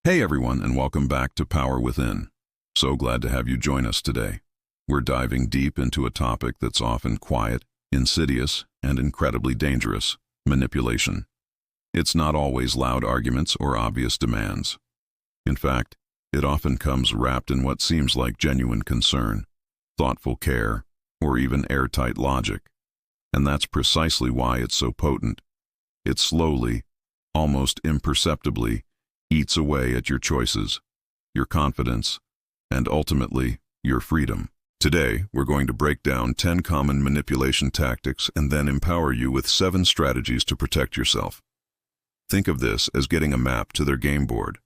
Hey everyone, and welcome back to Power Within. So glad to have you join us today. We're diving deep into a topic that's often quiet, insidious, and incredibly dangerous: manipulation. It's not always loud arguments or obvious demands. In fact, it often comes wrapped in what seems like genuine concern, thoughtful care, or even airtight logic. And that's precisely why it's so potent. It slowly, almost imperceptibly, eats away at your choices, your confidence, and ultimately, your freedom. Today, we're going to break down 10 common manipulation tactics and then empower you with 7 strategies to protect yourself. Think of this as getting a map to their game board.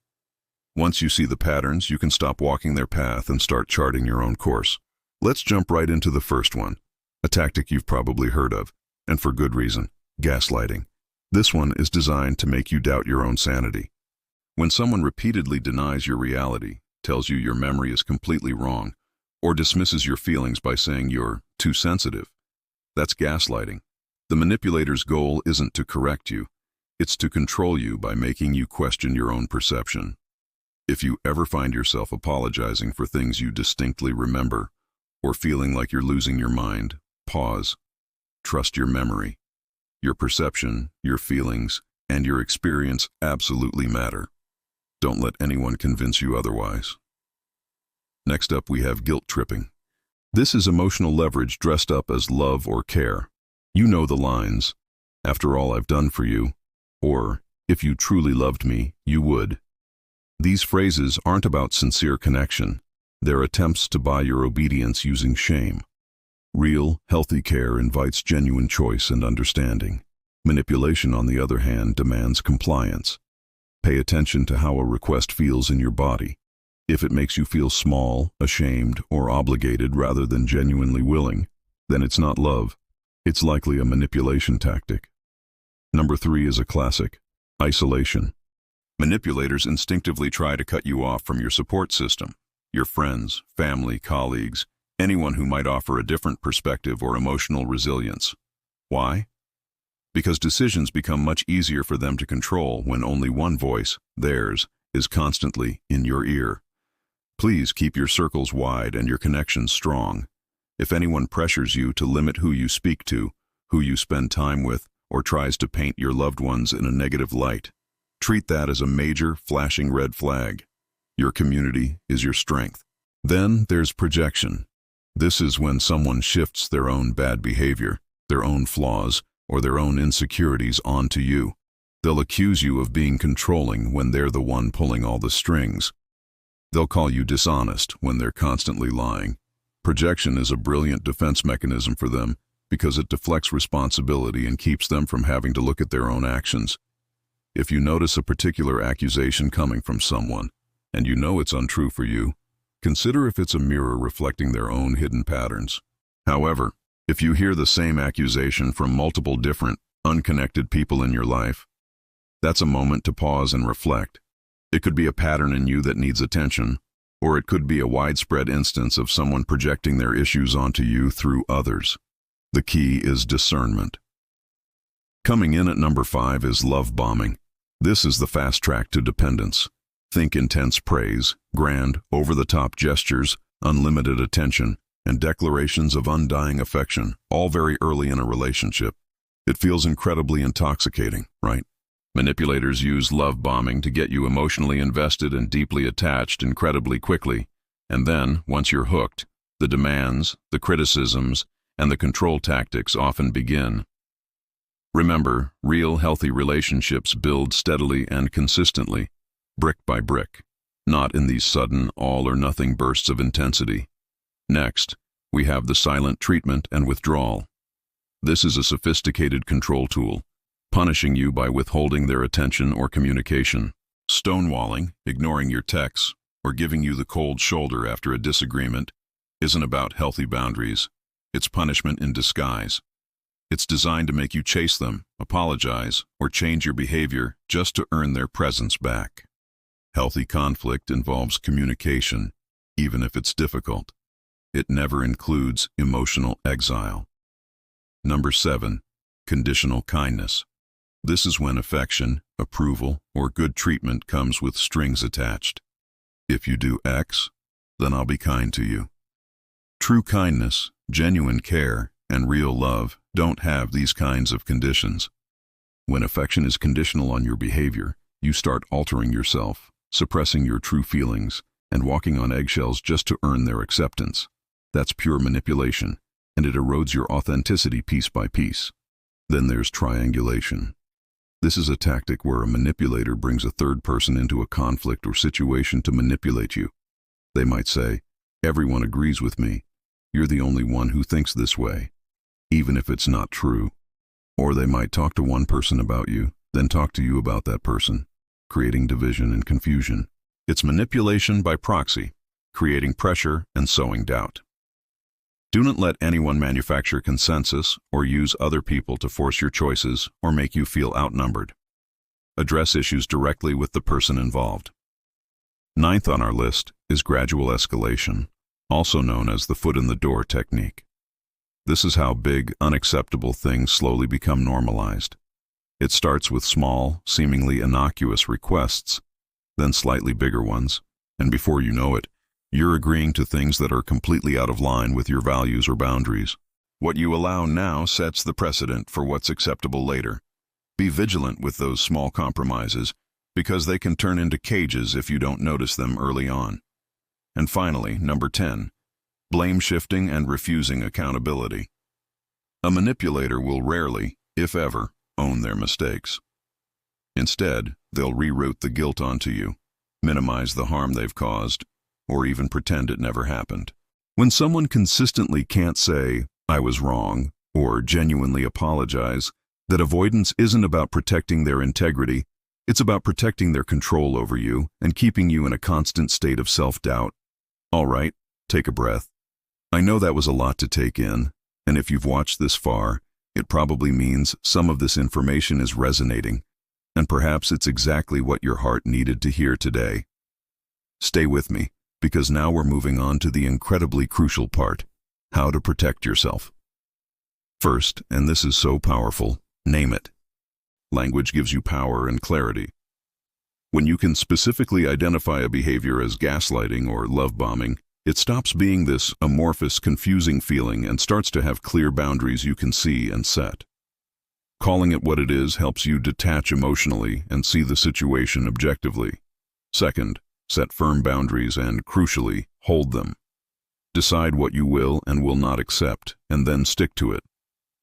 Once you see the patterns, you can stop walking their path and start charting your own course. Let's jump right into the first one, a tactic you've probably heard of, and for good reason: gaslighting. This one is designed to make you doubt your own sanity. When someone repeatedly denies your reality, tells you your memory is completely wrong, or dismisses your feelings by saying you're too sensitive, that's gaslighting. The manipulator's goal isn't to correct you, it's to control you by making you question your own perception. If you ever find yourself apologizing for things you distinctly remember, or feeling like you're losing your mind, pause. Trust your memory. Your perception, your feelings, and your experience absolutely matter. Don't let anyone convince you otherwise. Next up, we have guilt tripping. This is emotional leverage dressed up as love or care. You know the lines: "After all I've done for you," or "If you truly loved me, you would." These phrases aren't about sincere connection. They're attempts to buy your obedience using shame. Real, healthy care invites genuine choice and understanding. Manipulation, on the other hand, demands compliance. Pay attention to how a request feels in your body. If it makes you feel small, ashamed, or obligated rather than genuinely willing, then it's not love. It's likely a manipulation tactic. Number 3 is a classic: isolation. Manipulators instinctively try to cut you off from your support system, your friends, family, colleagues, anyone who might offer a different perspective or emotional resilience. Why? Because decisions become much easier for them to control when only one voice, theirs, is constantly in your ear. Please keep your circles wide and your connections strong. If anyone pressures you to limit who you speak to, who you spend time with, or tries to paint your loved ones in a negative light, treat that as a major, flashing red flag. Your community is your strength. Then there's projection. This is when someone shifts their own bad behavior, their own flaws, or their own insecurities onto you. They'll accuse you of being controlling when they're the one pulling all the strings. They'll call you dishonest when they're constantly lying. Projection is a brilliant defense mechanism for them because it deflects responsibility and keeps them from having to look at their own actions. If you notice a particular accusation coming from someone, and you know it's untrue for you, consider if it's a mirror reflecting their own hidden patterns. However, if you hear the same accusation from multiple different, unconnected people in your life, that's a moment to pause and reflect. It could be a pattern in you that needs attention, or it could be a widespread instance of someone projecting their issues onto you through others. The key is discernment. Coming in at number 5 is love bombing. This is the fast track to dependence. Think intense praise, grand, over-the-top gestures, unlimited attention, and declarations of undying affection, all very early in a relationship. It feels incredibly intoxicating, right? Manipulators use love bombing to get you emotionally invested and deeply attached incredibly quickly. And then, once you're hooked, the demands, the criticisms, and the control tactics often begin. Remember, real healthy relationships build steadily and consistently, brick by brick, not in these sudden, all-or-nothing bursts of intensity. Next, we have the silent treatment and withdrawal. This is a sophisticated control tool, punishing you by withholding their attention or communication. Stonewalling, ignoring your texts, or giving you the cold shoulder after a disagreement isn't about healthy boundaries. It's punishment in disguise. It's designed to make you chase them, apologize, or change your behavior just to earn their presence back. Healthy conflict involves communication, even if it's difficult. It never includes emotional exile. Number 7, conditional kindness. This is when affection, approval, or good treatment comes with strings attached. If you do X, then I'll be kind to you. True kindness, genuine care, and real love don't have these kinds of conditions. When affection is conditional on your behavior, you start altering yourself, suppressing your true feelings, and walking on eggshells just to earn their acceptance. That's pure manipulation, and it erodes your authenticity piece by piece. Then there's triangulation. This is a tactic where a manipulator brings a third person into a conflict or situation to manipulate you. They might say, "Everyone agrees with me. You're the only one who thinks this way," even if it's not true. Or they might talk to one person about you, then talk to you about that person, creating division and confusion. It's manipulation by proxy, creating pressure and sowing doubt. Do not let anyone manufacture consensus or use other people to force your choices or make you feel outnumbered. Address issues directly with the person involved. Ninth on our list is gradual escalation, also known as the foot in the door technique. This is how big, unacceptable things slowly become normalized. It starts with small, seemingly innocuous requests, then slightly bigger ones, and before you know it, you're agreeing to things that are completely out of line with your values or boundaries. What you allow now sets the precedent for what's acceptable later. Be vigilant with those small compromises, because they can turn into cages if you don't notice them early on. And finally, number 10, blame shifting and refusing accountability. A manipulator will rarely, if ever, own their mistakes. Instead, they'll reroute the guilt onto you, minimize the harm they've caused, or even pretend it never happened. When someone consistently can't say, "I was wrong," or genuinely apologize, that avoidance isn't about protecting their integrity, it's about protecting their control over you and keeping you in a constant state of self-doubt. All right, take a breath. I know that was a lot to take in, and if you've watched this far, it probably means some of this information is resonating, and perhaps it's exactly what your heart needed to hear today. Stay with me, because now we're moving on to the incredibly crucial part, how to protect yourself. First, and this is so powerful, name it. Language gives you power and clarity. When you can specifically identify a behavior as gaslighting or love bombing, it stops being this amorphous, confusing feeling and starts to have clear boundaries you can see and set. Calling it what it is helps you detach emotionally and see the situation objectively. Second, set firm boundaries and, crucially, hold them. Decide what you will and will not accept, and then stick to it.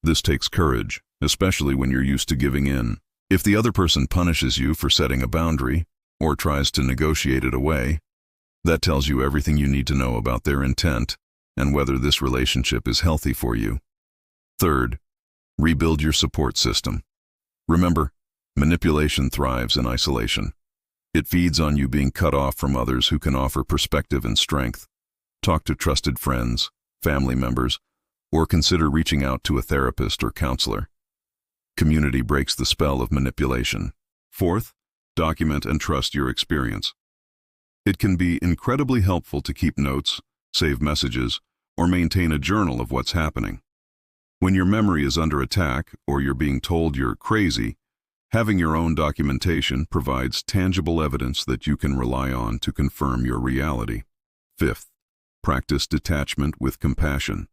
This takes courage, especially when you're used to giving in. If the other person punishes you for setting a boundary, or tries to negotiate it away, that tells you everything you need to know about their intent and whether this relationship is healthy for you. Third, rebuild your support system. Remember, manipulation thrives in isolation. It feeds on you being cut off from others who can offer perspective and strength. Talk to trusted friends, family members, or consider reaching out to a therapist or counselor. Community breaks the spell of manipulation. Fourth, document and trust your experience. It can be incredibly helpful to keep notes, save messages, or maintain a journal of what's happening. When your memory is under attack or you're being told you're crazy, having your own documentation provides tangible evidence that you can rely on to confirm your reality. Fifth, practice detachment with compassion.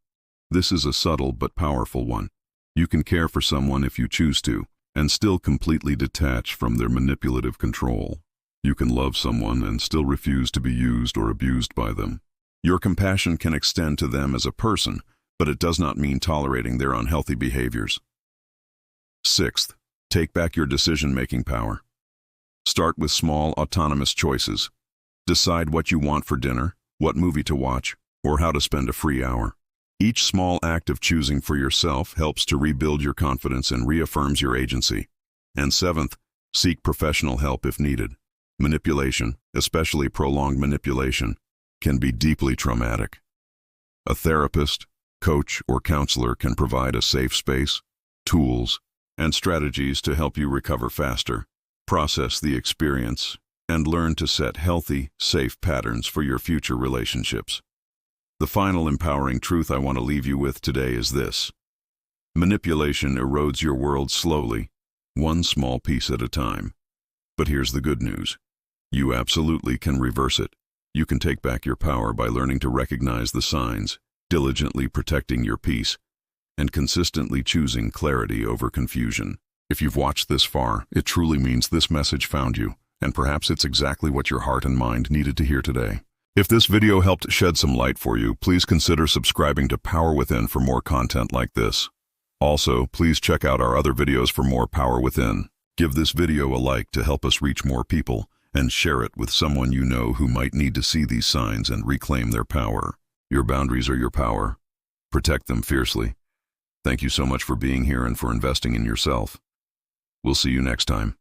This is a subtle but powerful one. You can care for someone if you choose to, and still completely detach from their manipulative control. You can love someone and still refuse to be used or abused by them. Your compassion can extend to them as a person, but it does not mean tolerating their unhealthy behaviors. Sixth, take back your decision-making power. Start with small, autonomous choices. Decide what you want for dinner, what movie to watch, or how to spend a free hour. Each small act of choosing for yourself helps to rebuild your confidence and reaffirms your agency. And seventh, seek professional help if needed. Manipulation, especially prolonged manipulation, can be deeply traumatic. A therapist, coach, or counselor can provide a safe space, tools, and strategies to help you recover faster, process the experience, and learn to set healthy, safe patterns for your future relationships. The final empowering truth I want to leave you with today is this. Manipulation erodes your world slowly, one small piece at a time. But here's the good news. You absolutely can reverse it. You can take back your power by learning to recognize the signs, diligently protecting your peace, and consistently choosing clarity over confusion. If you've watched this far, it truly means this message found you, and perhaps it's exactly what your heart and mind needed to hear today. If this video helped shed some light for you, please consider subscribing to Power Within for more content like this. Also, please check out our other videos for more Power Within. Give this video a like to help us reach more people, and share it with someone you know who might need to see these signs and reclaim their power. Your boundaries are your power. Protect them fiercely. Thank you so much for being here and for investing in yourself. We'll see you next time.